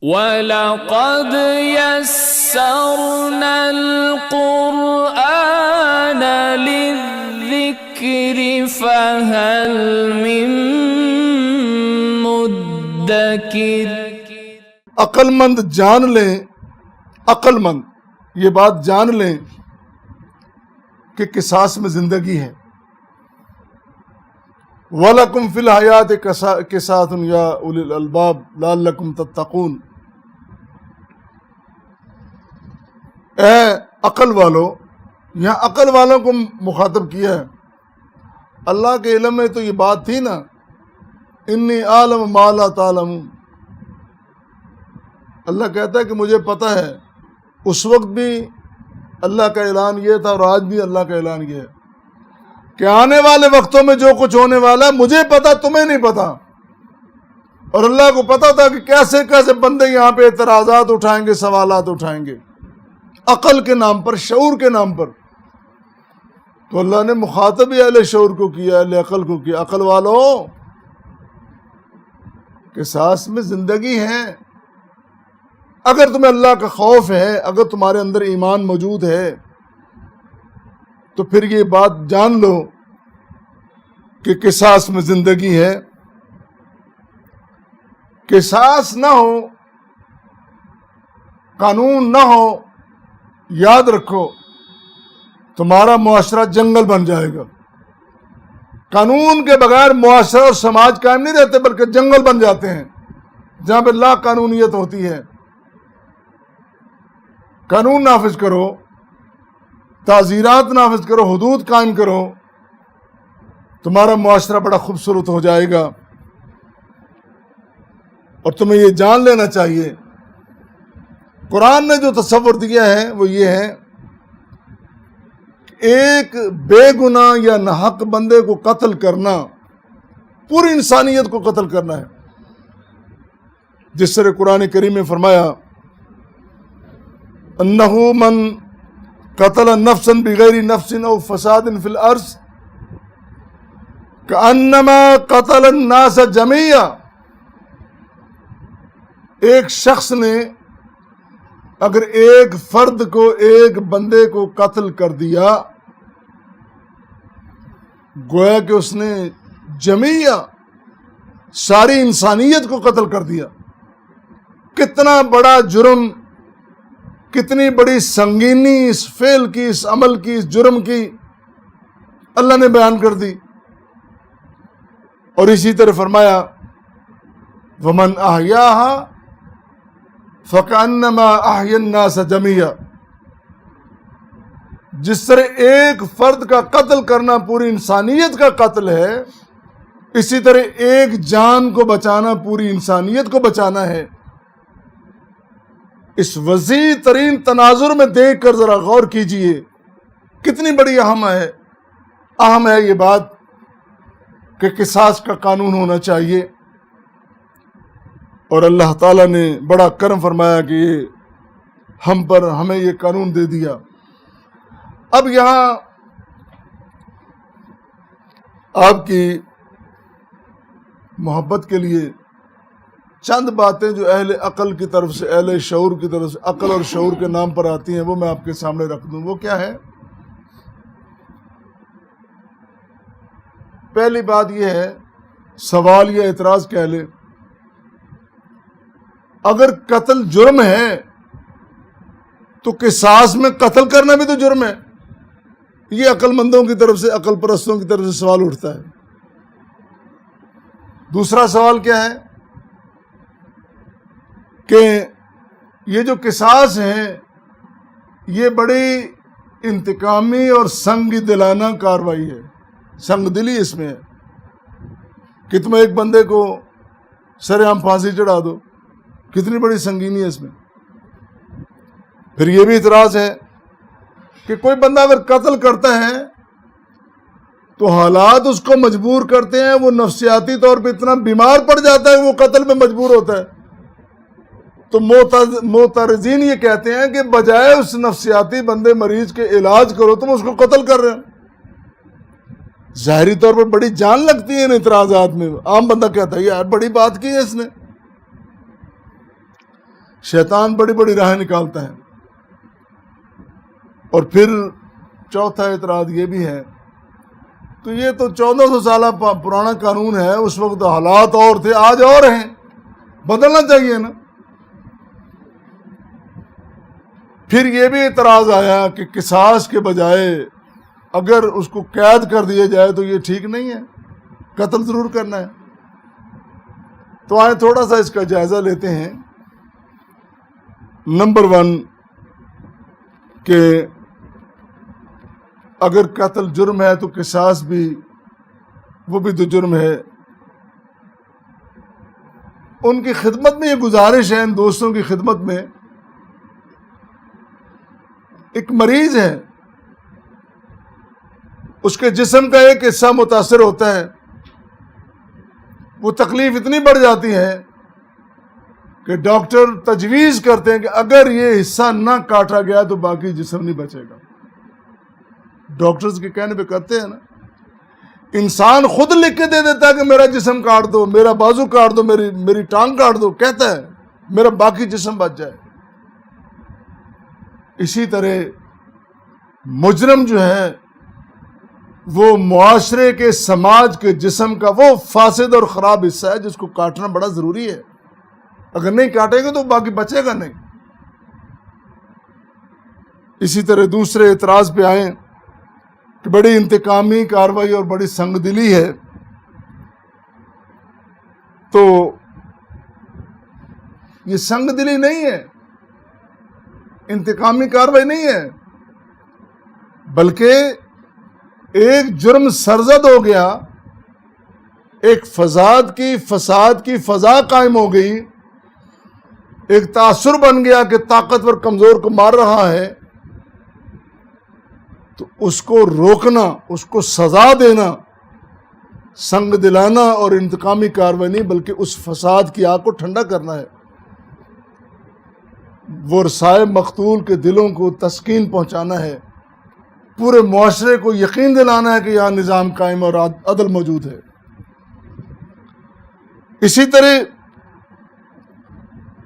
وَلَقَدْ يَسَّرْنَا الْقُرْآنَ لِلذِّكْرِ فَهَلْ مِن مُدَّكِرٍ۔ عقل مند جان لیں، عقل مند یہ بات جان لیں کہ قصاص میں زندگی ہے۔ وَلَكُمْ فِي الْحَيَاةِ قِصَاصٌ يَا أُولِي الْأَلْبَابِ لَعَلَّكُمْ تَتَّقُونَ۔ اے عقل والو، یہاں عقل والوں کو مخاطب کیا ہے۔ اللہ کے علم میں تو یہ بات تھی نا، انی عالم ما لا تعلمون۔ اللہ کہتا ہے کہ مجھے پتہ ہے۔ اس وقت بھی اللہ کا اعلان یہ تھا اور آج بھی اللہ کا اعلان یہ ہے کہ آنے والے وقتوں میں جو کچھ ہونے والا ہے مجھے پتا، تمہیں نہیں پتا۔ اور اللہ کو پتا تھا کہ کیسے کیسے بندے یہاں پہ اعتراضات اٹھائیں گے، سوالات اٹھائیں گے، عقل کے نام پر، شعور کے نام پر۔ تو اللہ نے مخاطب ہی اہل شعور کو کیا، اہل عقل کو کیا۔ عقل والوں، قصاص میں زندگی ہے۔ اگر تمہیں اللہ کا خوف ہے، اگر تمہارے اندر ایمان موجود ہے، تو پھر یہ بات جان لو کہ قصاص میں زندگی ہے۔ قصاص نہ ہو، قانون نہ ہو، یاد رکھو تمہارا معاشرہ جنگل بن جائے گا۔ قانون کے بغیر معاشرہ اور سماج قائم نہیں رہتے، بلکہ جنگل بن جاتے ہیں جہاں پہ لا قانونیت ہوتی ہے۔ قانون نافذ کرو، تعزیرات نافذ کرو، حدود قائم کرو، تمہارا معاشرہ بڑا خوبصورت ہو جائے گا۔ اور تمہیں یہ جان لینا چاہیے، قرآن نے جو تصور دیا ہے وہ یہ ہے کہ ایک بے گناہ یا ناحق بندے کو قتل کرنا پوری انسانیت کو قتل کرنا ہے۔ جس طرح قرآن کریم میں فرمایا انہ من قتل نفسا بغیر نفس او فساد فی الارض کانما قتل الناس جميعا۔ ایک شخص نے اگر ایک فرد کو، ایک بندے کو قتل کر دیا، گویا کہ اس نے جميعا ساری انسانیت کو قتل کر دیا۔ کتنا بڑا جرم، کتنی بڑی سنگینی اس فعل کی، اس عمل کی، اس جرم کی اللہ نے بیان کر دی۔ اور اسی طرح فرمایا وَمَنْ أَحْيَاهَا فَكَأَنَّمَا أَحْيَا النَّاسَ جَمِيعًا۔ جس طرح ایک فرد کا قتل کرنا پوری انسانیت کا قتل ہے، اسی طرح ایک جان کو بچانا پوری انسانیت کو بچانا ہے۔ اس وسیع ترین تناظر میں دیکھ کر ذرا غور کیجئے، کتنی بڑی اہم ہے یہ بات کہ قصاص کا قانون ہونا چاہیے۔ اور اللہ تعالیٰ نے بڑا کرم فرمایا کہ ہمیں یہ قانون دے دیا۔ اب یہاں آپ کی محبت کے لیے چند باتیں جو اہل عقل کی طرف سے، اہل شعور کی طرف سے، عقل اور شعور کے نام پر آتی ہیں، وہ میں آپ کے سامنے رکھ دوں۔ وہ کیا ہے؟ پہلی بات یہ ہے، سوال یا اعتراض کہہ لیں، اگر قتل جرم ہے تو قصاص میں قتل کرنا بھی تو جرم ہے۔ یہ عقل مندوں کی طرف سے، عقل پرستوں کی طرف سے سوال اٹھتا ہے۔ دوسرا سوال کیا ہے کہ یہ جو قصاص ہیں یہ بڑی انتقامی اور سنگ دلانہ کارروائی ہے، سنگ دلی اس میں ہے کہ تم ایک بندے کو سر عام پھانسی چڑھا دو، کتنی بڑی سنگینی ہے اس میں۔ پھر یہ بھی اعتراض ہے کہ کوئی بندہ اگر قتل کرتا ہے تو حالات اس کو مجبور کرتے ہیں، وہ نفسیاتی طور پہ اتنا بیمار پڑ جاتا ہے وہ قتل میں مجبور ہوتا ہے۔ تو معترضین یہ کہتے ہیں کہ بجائے اس نفسیاتی بندے مریض کے علاج کرو، تم اس کو قتل کر رہے ہو۔ ظاہری طور پر بڑی جان لگتی ہے ان اعتراضات میں۔ عام بندہ کہتا ہے یار بڑی بات کی ہے اس نے۔ شیطان بڑی بڑی راہیں نکالتا ہے. اور پھر چوتھا اعتراض یہ بھی ہے، تو یہ تو 1400 سالہ پرانا قانون ہے، اس وقت حالات اور تھے، آج اور ہیں، بدلنا چاہیے نا. پھر یہ بھی اعتراض آیا کہ قصاص کے بجائے اگر اس کو قید کر دیا جائے تو یہ ٹھیک نہیں ہے، قتل ضرور کرنا ہے. تو آئیں تھوڑا سا اس کا جائزہ لیتے ہیں. نمبر 1 کہ اگر قتل جرم ہے تو قصاص بھی وہ بھی تو جرم ہے. ان کی خدمت میں یہ گزارش ہے، ان دوستوں کی خدمت میں، ایک مریض ہے، اس کے جسم کا ایک حصہ متاثر ہوتا ہے، وہ تکلیف اتنی بڑھ جاتی ہے کہ ڈاکٹر تجویز کرتے ہیں کہ اگر یہ حصہ نہ کاٹا گیا تو باقی جسم نہیں بچے گا. ڈاکٹرز کے کہنے پہ کرتے ہیں نا. انسان خود لکھ کے دے دیتا ہے کہ میرا جسم کاٹ دو، میرا بازو کاٹ دو، میری ٹانگ کاٹ دو، کہتا ہے میرا باقی جسم بچ جائے. اسی طرح مجرم جو ہے وہ معاشرے کے، سماج کے جسم کا وہ فاسد اور خراب حصہ ہے جس کو کاٹنا بڑا ضروری ہے. اگر نہیں کاٹے گا تو باقی بچے گا نہیں. اسی طرح دوسرے اعتراض پہ آئیں کہ بڑی انتقامی کارروائی اور بڑی سنگ دلی ہے. تو یہ سنگ دلی نہیں ہے، انتقامی کارروائی نہیں ہے، بلکہ ایک جرم سرزد ہو گیا، ایک فساد کی فضا قائم ہو گئی، ایک تاثر بن گیا کہ طاقتور کمزور کو مار رہا ہے، تو اس کو روکنا، اس کو سزا دینا سنگ دلانا اور انتقامی کارروائی نہیں، بلکہ اس فساد کی آگ کو ٹھنڈا کرنا ہے. ورثائے مقتول کے دلوں کو تسکین پہنچانا ہے، پورے معاشرے کو یقین دلانا ہے کہ یہاں نظام قائم اور عدل موجود ہے. اسی طرح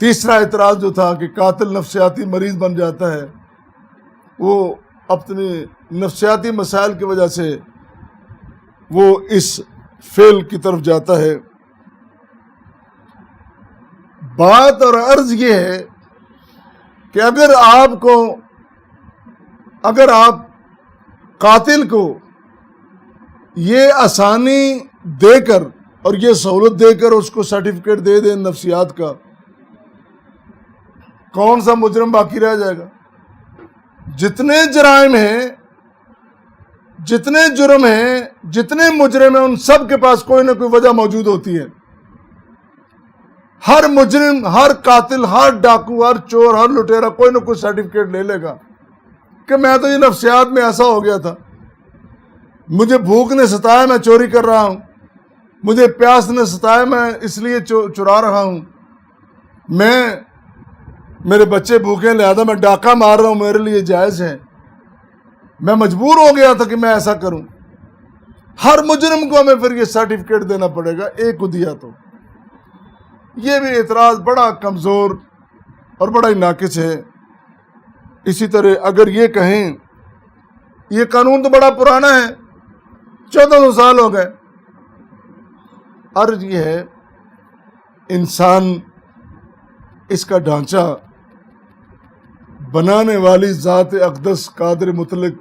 تیسرا اعتراض جو تھا کہ قاتل نفسیاتی مریض بن جاتا ہے، وہ اپنی نفسیاتی مسائل کی وجہ سے وہ اس فعل کی طرف جاتا ہے. بات اور عرض یہ ہے کہ اگر آپ قاتل کو یہ آسانی دے کر اور یہ سہولت دے کر اس کو سرٹیفکیٹ دے دیں نفسیات کا، کون سا مجرم باقی رہ جائے گا؟ جتنے جرائم ہیں، جتنے جرم ہیں، جتنے مجرم ہیں، ان سب کے پاس کوئی نہ کوئی وجہ موجود ہوتی ہے. ہر مجرم، ہر قاتل، ہر ڈاکو، ہر چور، ہر لٹیرا کوئی نہ کوئی سرٹیفکیٹ لے لے گا کہ میں تو یہ نفسیات میں ایسا ہو گیا تھا، مجھے بھوک نے ستایا میں چوری کر رہا ہوں، مجھے پیاس نے ستایا میں اس لیے چرا رہا ہوں، میرے بچے بھوکے لہذا میں ڈاکہ مار رہا ہوں، میرے لیے جائز ہے، میں مجبور ہو گیا تھا کہ میں ایسا کروں. ہر مجرم کو ہمیں پھر یہ سرٹیفکیٹ دینا پڑے گا، ایک کو دیا تو. یہ بھی اعتراض بڑا کمزور اور بڑا ہی ناقص ہے. اسی طرح اگر یہ کہیں یہ قانون تو بڑا پرانا ہے، 1400 سال ہو گئے، عرض یہ ہے انسان اس کا ڈھانچہ بنانے والی ذات اقدس قادر مطلق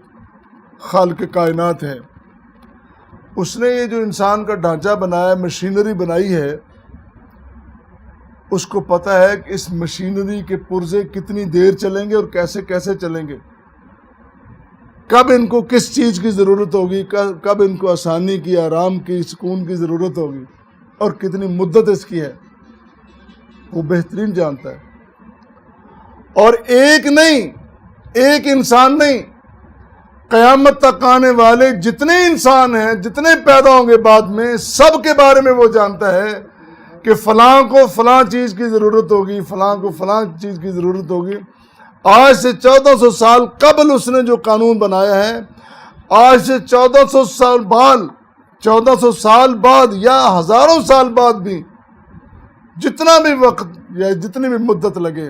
خالق کائنات ہے. اس نے یہ جو انسان کا ڈھانچہ بنایا، مشینری بنائی ہے، اس کو پتہ ہے کہ اس مشینری کے پرزے کتنی دیر چلیں گے اور کیسے کیسے چلیں گے، کب ان کو کس چیز کی ضرورت ہوگی، کب ان کو آسانی کی، آرام کی، سکون کی ضرورت ہوگی، اور کتنی مدت اس کی ہے، وہ بہترین جانتا ہے. اور ایک انسان نہیں، قیامت تک آنے والے جتنے انسان ہیں، جتنے پیدا ہوں گے بعد میں، سب کے بارے میں وہ جانتا ہے کہ فلاں کو فلاں چیز کی ضرورت ہوگی، فلاں کو فلاں چیز کی ضرورت ہوگی. آج سے 1400 سال قبل اس نے جو قانون بنایا ہے، آج سے 1400 سال بعد یا ہزاروں سال بعد بھی، جتنا بھی وقت یا جتنی بھی مدت لگے،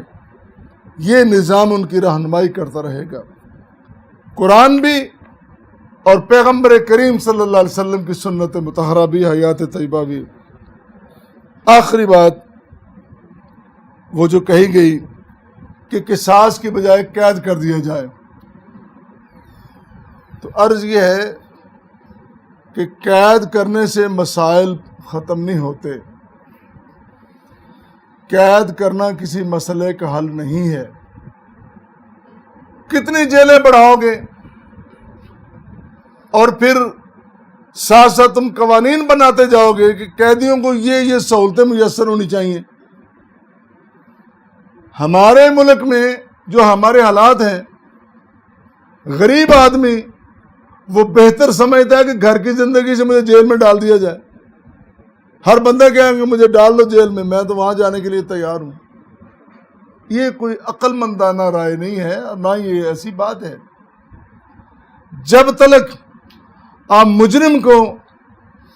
یہ نظام ان کی رہنمائی کرتا رہے گا۔ قرآن بھی اور پیغمبر کریم صلی اللہ علیہ وسلم کی سنت مطہرہ بھی، حیات طیبہ بھی۔ آخری بات وہ جو کہی گئی کہ قصاص کی بجائے قید کر دیا جائے، تو عرض یہ ہے کہ قید کرنے سے مسائل ختم نہیں ہوتے، قید کرنا کسی مسئلے کا حل نہیں ہے۔ کتنی جیلیں بڑھاؤ گے اور پھر ساتھ ساتھ تم قوانین بناتے جاؤ گے کہ قیدیوں کو یہ سہولتیں میسر ہونی چاہیے۔ ہمارے ملک میں جو ہمارے حالات ہیں، غریب آدمی وہ بہتر سمجھتا ہے کہ گھر کی زندگی سے مجھے جیل میں ڈال دیا جائے۔ ہر بندہ کہیں گے مجھے ڈال دو جیل میں تو وہاں جانے کے لیے تیار ہوں۔ یہ کوئی عقل مندانہ رائے نہیں ہے، اور نہ یہ ایسی بات ہے۔ جب تک آپ مجرم کو،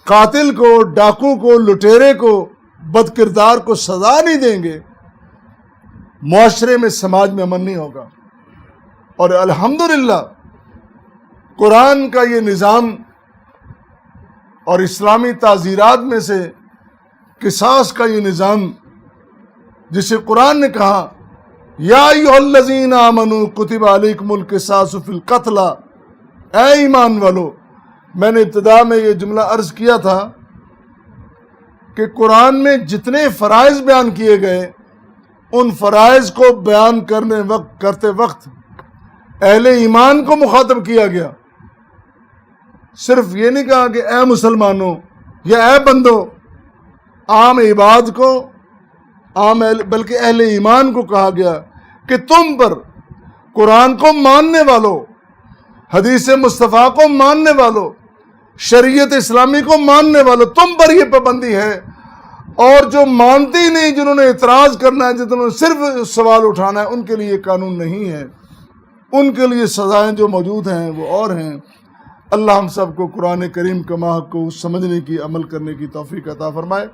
قاتل کو، ڈاکو کو، لٹیرے کو، بد کردار کو سزا نہیں دیں گے، معاشرے میں، سماج میں امن نہیں ہوگا۔ اور الحمدللہ قرآن کا یہ نظام اور اسلامی تعزیرات میں سے قصاص کا یہ نظام، جسے قرآن نے کہا یا ایھا الذین آمنوا کتب علیکم القصاص فی القتل، اے ایمان والو۔ میں نے ابتدا میں یہ جملہ عرض کیا تھا کہ قرآن میں جتنے فرائض بیان کیے گئے، ان فرائض کو بیان کرتے وقت اہل ایمان کو مخاطب کیا گیا۔ صرف یہ نہیں کہا کہ اے مسلمانوں یا اے بندو، عام عباد کو، بلکہ اہل ایمان کو کہا گیا کہ تم پر، قرآن کو ماننے والوں، حدیث مصطفیٰ کو ماننے والوں، شریعت اسلامی کو ماننے والوں، تم پر یہ پابندی ہے۔ اور جو مانتی نہیں، جنہوں نے اعتراض کرنا ہے، جنہوں نے صرف سوال اٹھانا ہے، ان کے لیے قانون نہیں ہے۔ ان کے لیے سزائیں جو موجود ہیں وہ اور ہیں۔ اللہ ہم سب کو قرآن کریم کا حق کو سمجھنے کی، عمل کرنے کی توفیق عطا فرمائے۔